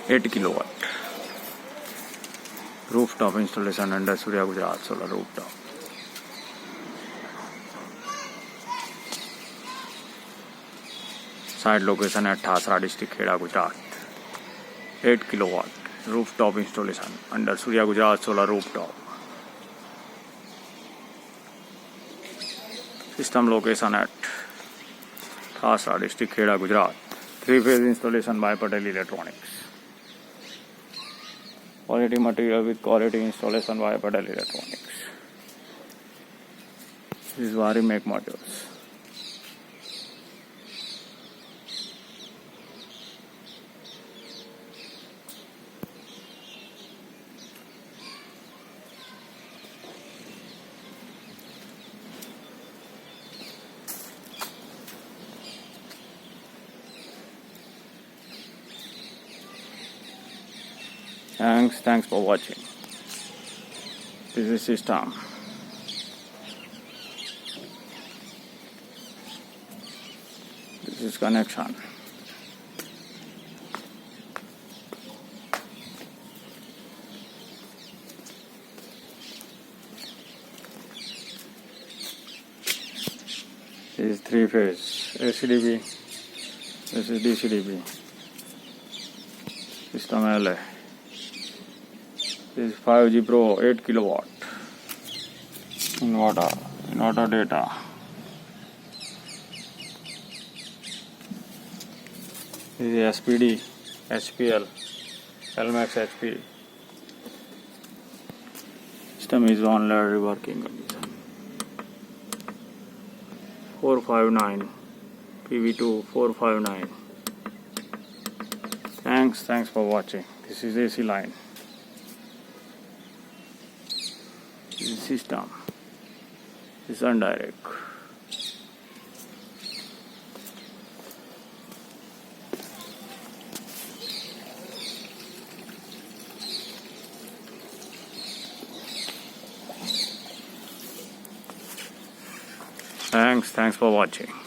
8 kilowatt rooftop installation under SURYA GUJARAT solar rooftop. Site location at Thasra district, Kheda, Gujarat. 8 kilowatt rooftop installation under SURYA GUJARAT solar rooftop. System location at Thasra district, Kheda, Gujarat. 3-phase installation by PATEL Electronics. Quality material with quality installation by PATEL Electronics. This is waaree make modules. Thanks for watching. This is system. This is connection. This is 3-phase ACDB. This is DCDB. System LA. This is 5G Pro 8 kilowatt inverter data. This is SPD, HPL, LMAX HP. System is on working condition. 459 PV2 459. Thanks for watching. This is AC line. This is system. This is indirect. Thanks for watching.